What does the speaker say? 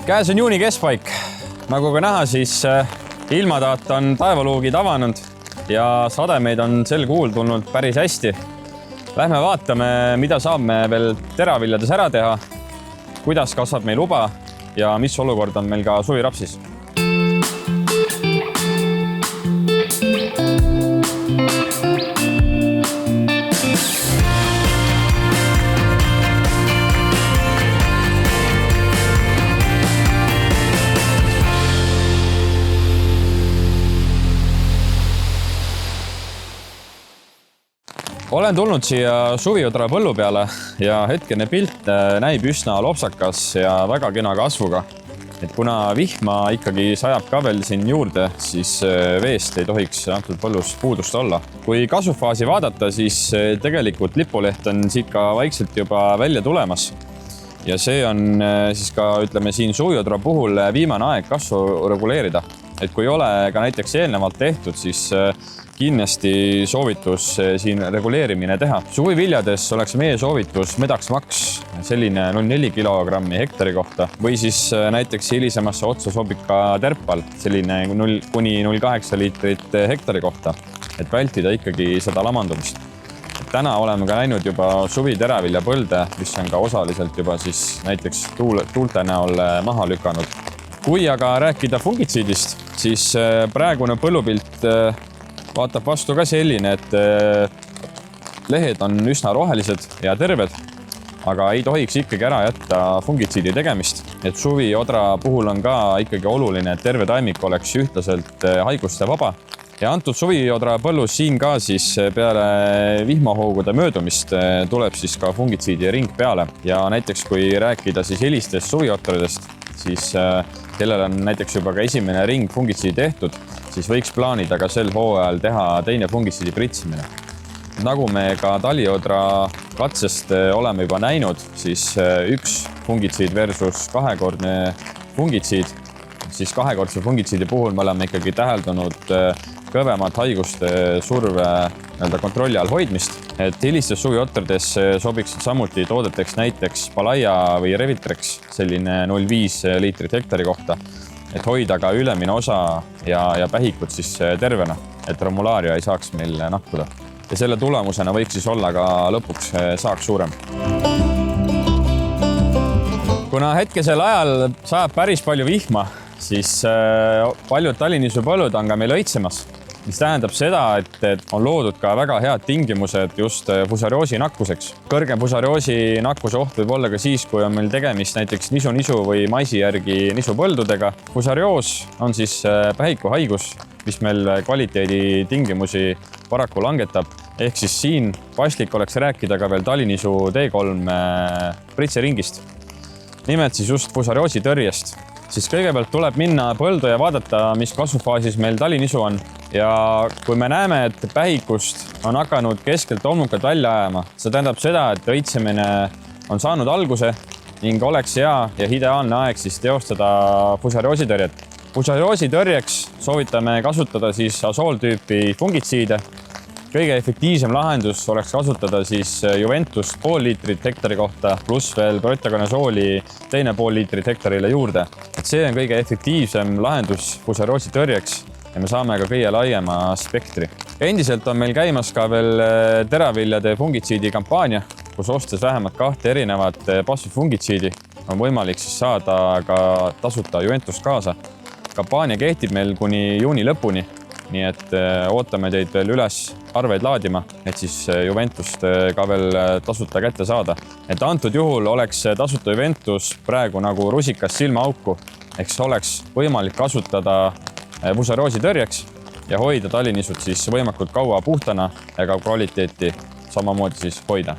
Käes on juuni keskpaik. Nagu ka näha, siis ilmataat on taevaluugid avanud ja sademeid on sel kuul tulnud päris hästi. Lähme vaatame, mida saab me veel teraviljades ära teha, kuidas kasvab meil uba ja mis olukord on meil ka suvirapsis. Olen tulnud siia Suviodra põllu peale ja hetkene pilt näib üsna lopsakas ja väga kena kasvuga. Et kuna vihma ikkagi sajab ka veel siin juurde, siis veest ei tohiks antud põllus puudust olla. Kui kasvufaasi vaadata, siis tegelikult lipuleht on siit ka vaikselt juba välja tulemas. Ja see on siis ka, ütleme, siin Suviodra puhul viimane aeg kasvu reguleerida. Et kui ei ole ka näiteks eelnevalt tehtud, siis kindlasti soovitus siin reguleerimine teha. Suviviljades oleks meie soovitus Medax Max selline 0,4 kilogrammi hektari kohta või siis näiteks hilisemasse otsa sobib ka Terpal selline 0,8 liitrit hektari kohta, et vältida ikkagi seda lamandumist. Täna oleme ka näinud juba suviteraviljapõlde, mis on ka osaliselt juba siis näiteks tuulte näol maha lükanud. Kui aga rääkida fungitsiidist, siis praegune põllupilt vaatab vastu ka selline, et lehed on üsna rohelised ja terved, aga ei tohiks ikkagi ära jätta fungitsiidi tegemist. Et Suviodra puhul on ka ikkagi oluline, et terve taimik oleks ühtlaselt haiguste vaba. Ja antud Suviodra põllus siin ka siis peale vihmahoogude möödumist tuleb siis ka fungitsiidi ring peale. Ja näiteks kui rääkida siis helistest suviotradest, siis kellel on näiteks juba ka esimene ring fungitsiidi tehtud, siis võiks plaanida ka sel hooajal teha teine fungitsiidi pritsimine. Nagu me ka Taliodra katsest oleme juba näinud, siis üks fungitsiid versus kahekordne fungitsiid, siis kahekordse fungitsiidi puhul me oleme ikkagi täheldanud kõvemat haiguste surve kontrolli all hoidmist. Et hilistes suviotrades sobiksid samuti toodeteks näiteks Palaia või Revitrex selline 0,5 liitrit hektari kohta, et hoida ka ülemine osa ja pähikud siis tervena, et romulaaria ei saaks meil nakkuda. Ja selle tulemusena võiks siis olla ka lõpuks saak suurem. Kuna hetkesel ajal sajab päris palju vihma, siis paljud Tallinnisu põllud on ka meil õitsemas, mis tähendab seda, et on loodud ka väga head tingimused just fusariosi nakkuseks. Kõrgem fusariosi nakkuse oht võib olla ka siis, kui on meil tegemist näiteks nisu või maisi järgi nisupõldudega. Fusarioos on siis pähikuhaigus, mis meil kvaliteedi tingimusi paraku langetab. Ehk siis siin paslik oleks rääkida ka veel Tallinnisu T3 pritseringist. Nimelt siis just fusariosi tõrjest. Siis kõigepealt tuleb minna põldu ja vaadata, mis kasvufaasis meil Tallinnisu on. Ja kui me näeme, et pähikust on hakanud keskelt tolmukad välja ajama, see tähendab seda, et õitsemine on saanud alguse ning oleks hea ja ideaalne aeg siis teostada fusariosi tõrjet. Fusariosi tõrjeks soovitame kasutada siis asooltüüpi fungitsiide. Kõige efektiivsem lahendus oleks kasutada siis Juventust 0,5 liitrit hektari kohta pluss veel protagonasooli 2,5 liitrit hektarile juurde. Et see on kõige efektiivsem lahendus fusariosi tõrjeks ja me saame ka kõige laiema spektri. Endiselt on meil käimas ka veel teraviljade fungitsiidi kampaania, kus ostes vähemalt 2 erinevat passufungitsiidi on võimalik siis saada ka tasuta Juventust kaasa. Kampaania kehtib meil kuni juuni lõpuni, nii et ootame teid veel üles arveid laadima, et siis Juventust ka veel tasuta kätte saada. Et antud juhul oleks tasuta Juventus praegu nagu rusikas silmaauku, eks oleks võimalik kasutada fusariosi tõrjeks ja hoida Tallinnisut siis võimalikult kaua puhtana ja ka kvaliteeti samamoodi siis hoida.